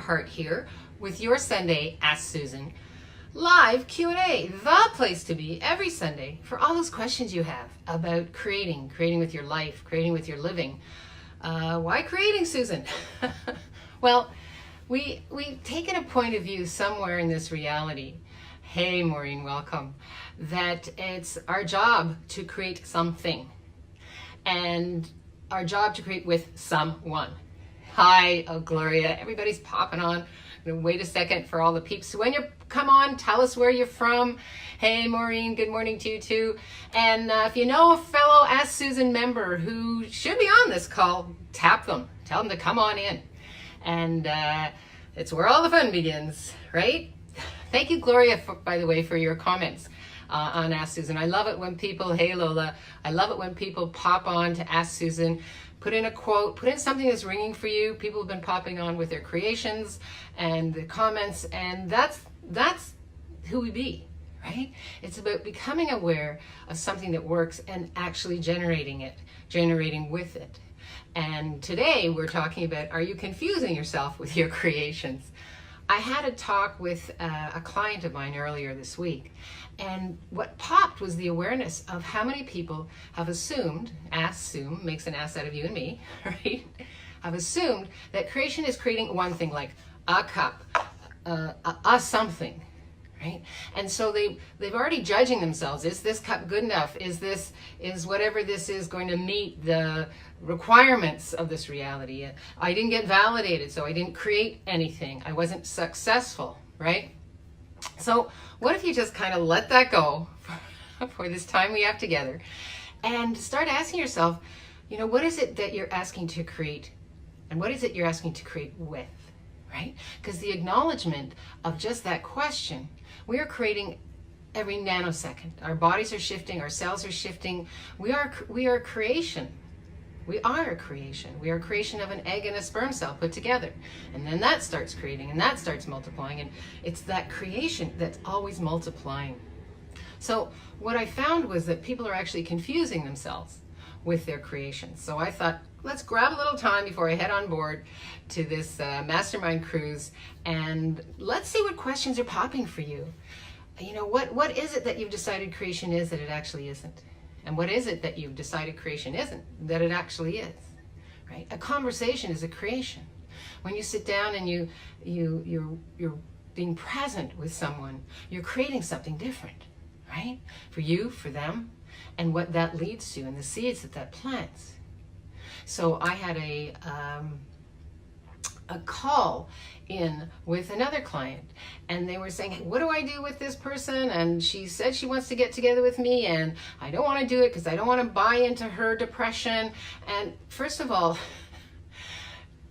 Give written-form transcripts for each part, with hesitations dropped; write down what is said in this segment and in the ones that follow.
Hart here with your Sunday Ask Susan live Q&A, the place to be every Sunday for all those questions you have about creating with your life, creating with your living. Why creating, Susan? Well, we've taken a point of view somewhere in this reality. Hey, Maureen, welcome. That it's our job to create something, and our job to create with someone. Hi, oh, Gloria, everybody's popping on. Wait a second for all the peeps. When you come on, tell us where you're from. Hey, Maureen, good morning to you too. And if you know a fellow Ask Susan member who should be on this call, tap them. Tell them to come on in. And it's where all the fun begins, right? Thank you, Gloria, by the way, for your comments on Ask Susan. I love it when people, hey Lola, I love it when people pop on to Ask Susan, put in a quote, put in something that's ringing for you. People have been popping on with their creations and the comments, and that's who we be, right? It's about becoming aware of something that works and actually generating with it. And today we're talking about, are you confusing yourself with your creations? I had a talk with a client of mine earlier this week, and what popped was the awareness of how many people have assumed, assume makes an ass out of you and me, right? Have assumed that creation is creating one thing, like a cup, a something, right? And so they've already judging themselves. Is this cup good enough? Is whatever this is going to meet the requirements of this reality? I didn't get validated, so I didn't create anything. I wasn't successful, right? So what if you just kind of let that go for this time we have together and start asking yourself, you know, what is it that you're asking to create, and what is it you're asking to create with, right? Because the acknowledgement of just that question, we are creating every nanosecond. Our bodies are shifting, our cells are shifting. We are creation. We are a creation. We are a creation of an egg and a sperm cell put together. And then that starts creating, and that starts multiplying. And it's that creation that's always multiplying. So what I found was that people are actually confusing themselves with their creations. So I thought, let's grab a little time before I head on board to this mastermind cruise, and let's see what questions are popping for you. You know, what is it that you've decided creation is that it actually isn't? And what is it that you've decided creation isn't, that it actually is, right? A conversation is a creation. When you sit down and you're being present with someone, you're creating something different, right? For you, for them, and what that leads to, and the seeds that plants. So I had a call in with another client, and they were saying, hey, what do I do with this person? And she said she wants to get together with me, and I don't want to do it because I don't want to buy into her depression. And first of all,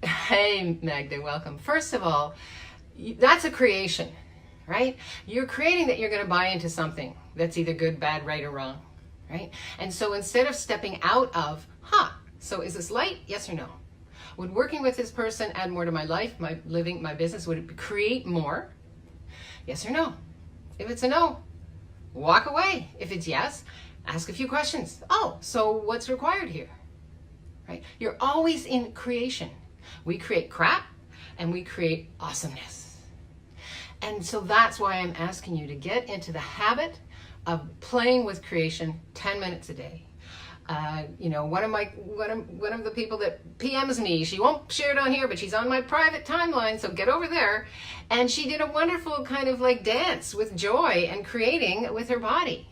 hey Magda, welcome. First of all, that's a creation, right? You're creating that you're going to buy into something that's either good, bad, right, or wrong, right? And so instead of stepping out of, so is this light? Yes or no? Would working with this person add more to my life, my living, my business? Would it create more? Yes or no? If it's a no, walk away. If it's yes, ask a few questions. Oh, so what's required here? Right? You're always in creation. We create crap and we create awesomeness. And so that's why I'm asking you to get into the habit of playing with creation 10 minutes a day. You know, one of the people that PMs me, she won't share it on here, but she's on my private timeline, so get over there. And she did a wonderful kind of like dance with joy and creating with her body,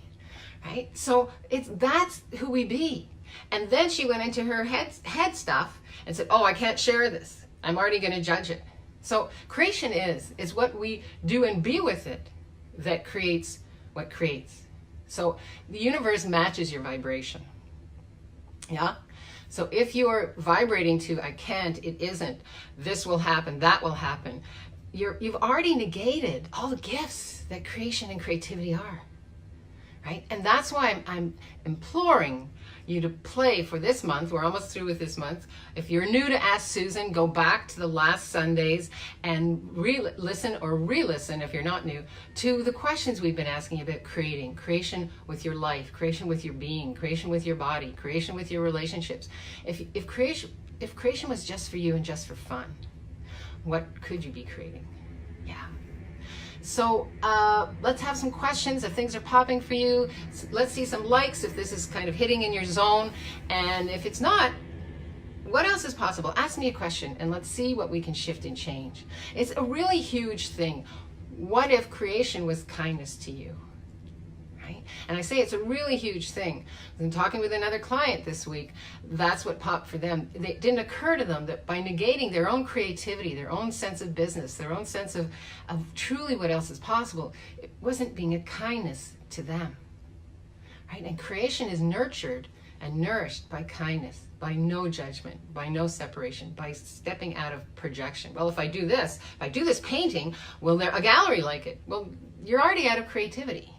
right? So that's who we be. And then she went into her head stuff and said, oh, I can't share this. I'm already going to judge it. So creation is what we do and be with it that creates what creates. So the universe matches your vibration. Yeah. So if you're vibrating to, I can't, it isn't, this will happen, that will happen, you've already negated all the gifts that creation and creativity are, right? And that's why I'm imploring you to play for this month. We're almost through with this month. If you're new to Ask Susan, go back to the last Sundays and listen or re-listen, if you're not new, to the questions we've been asking about creation with your life, creation with your being, creation with your body, creation with your relationships. If creation was just for you and just for fun, What could you be creating? Yeah. So let's have some questions if things are popping for you. Let's see some likes if this is kind of hitting in your zone. And if it's not, what else is possible? Ask me a question and let's see what we can shift and change. It's a really huge thing. What if creation was kindness to you? Right? And I say it's a really huge thing. I'm talking with another client this week. That's what popped for them. It didn't occur to them that by negating their own creativity, their own sense of business, their own sense of truly what else is possible, it wasn't being a kindness to them. Right? And creation is nurtured and nourished by kindness, by no judgment, by no separation, by stepping out of projection. Well, if I do this painting, will there a gallery like it? Well, you're already out of creativity,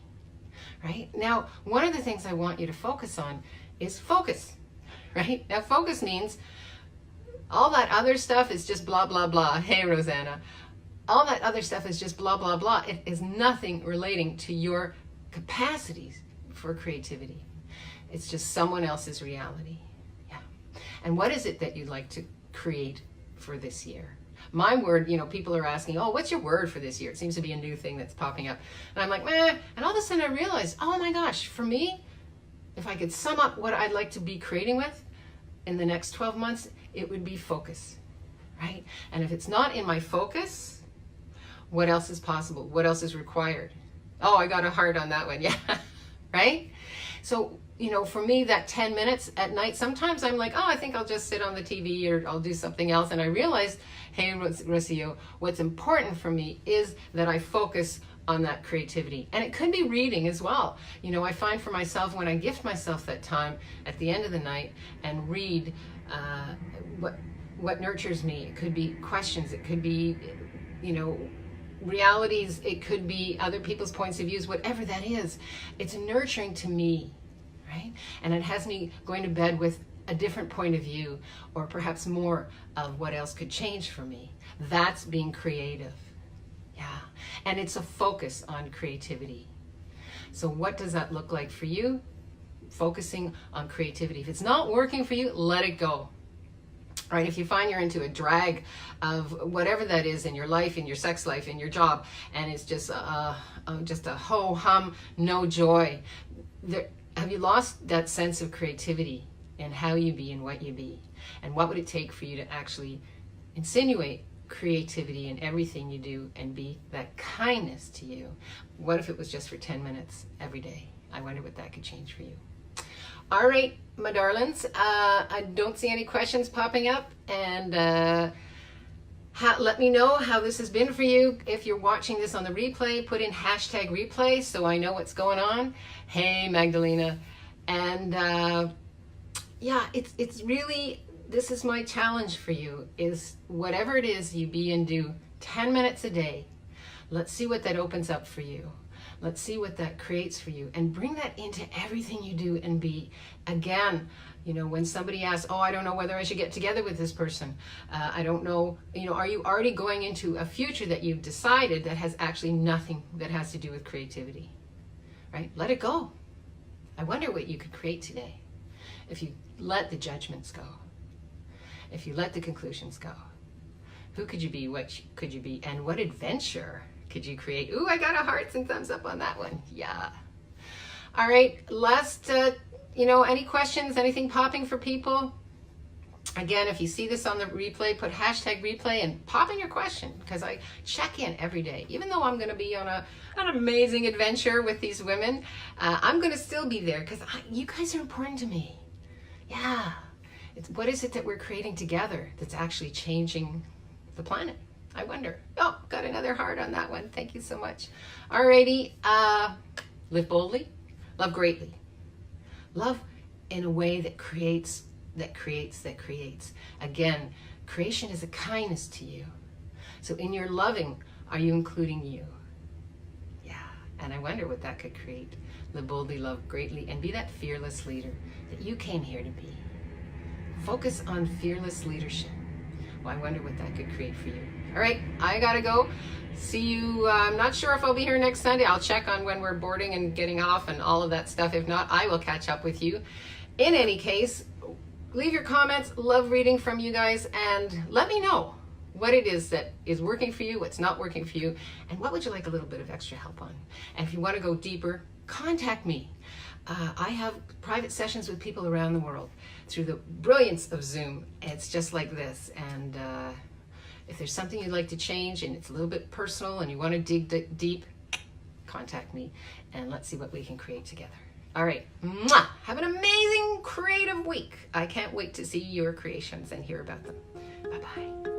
right? Now, one of the things I want you to focus on is focus, right? Now, focus means all that other stuff is just blah, blah, blah. Hey, Rosanna. All that other stuff is just blah, blah, blah. It is nothing relating to your capacities for creativity. It's just someone else's reality. Yeah. And what is it that you'd like to create for this year? My word, people are asking, oh, what's your word for this year? It seems to be a new thing that's popping up. And I'm like, meh. And all of a sudden I realized, oh my gosh, for me, if I could sum up what I'd like to be creating with in the next 12 months, it would be focus, right? And if it's not in my focus, what else is possible? What else is required? Oh, I got a heart on that one. Yeah. Right? So, for me, that 10 minutes at night, sometimes I'm like, oh, I think I'll just sit on the TV or I'll do something else. And I realized, hey, Rocio, what's important for me is that I focus on that creativity. And it could be reading as well. I find for myself when I gift myself that time at the end of the night and read what nurtures me. It could be questions. It could be, realities. It could be other people's points of views, whatever that is. It's nurturing to me. Right? And it has me going to bed with a different point of view or perhaps more of what else could change for me. That's being creative. Yeah. And it's a focus on creativity. So what does that look like for you? Focusing on creativity. If it's not working for you, let it go. Right? If you find you're into a drag of whatever that is in your life, in your sex life, in your job, and it's just a ho-hum, no joy, have you lost that sense of creativity in how you be and what you be? And what would it take for you to actually insinuate creativity in everything you do and be that kindness to you? What if it was just for 10 minutes every day? I wonder what that could change for you. All right, my darlings, I don't see any questions popping up, and let me know how this has been for you. If you're watching this on the replay, put in #replay so I know what's going on. Hey, Magdalena. And yeah, it's really, this is my challenge for you, is whatever it is you be and do 10 minutes a day. Let's see what that opens up for you. Let's see what that creates for you, and bring that into everything you do and be. Again, when somebody asks, oh, I don't know whether I should get together with this person. I don't know, are you already going into a future that you've decided that has actually nothing that has to do with creativity, right? Let it go. I wonder what you could create today if you let the judgments go, if you let the conclusions go. Who could you be? What could you be? And what adventure could you create? Ooh, I got a hearts and thumbs up on that one. Yeah. All right, last, any questions, anything popping for people? Again, if you see this on the replay, put #replay and pop in your question, because I check in every day. Even though I'm going to be on an amazing adventure with these women, I'm going to still be there because you guys are important to me. Yeah. What is it that we're creating together that's actually changing the planet? I wonder. Oh, got another heart on that one. Thank you so much. Alrighty. Live boldly. Love greatly. Love in a way that creates. Again, creation is a kindness to you. So in your loving, are you including you? Yeah. And I wonder what that could create. Live boldly, love greatly, and be that fearless leader that you came here to be. Focus on fearless leadership. Well, I wonder what that could create for you. All right, I gotta go. See you. I'm not sure if I'll be here next Sunday. I'll check on when we're boarding and getting off and all of that stuff. If not, I will catch up with you. In any case, leave your comments. Love reading from you guys, and let me know what it is that is working for you, what's not working for you, and what would you like a little bit of extra help on. And if you want to go deeper, contact me. I have private sessions with people around the world through the brilliance of Zoom. It's just like this. And if there's something you'd like to change and it's a little bit personal and you want to dig deep, contact me and let's see what we can create together. All right. Mwah! Have an amazing creative week. I can't wait to see your creations and hear about them. Bye-bye.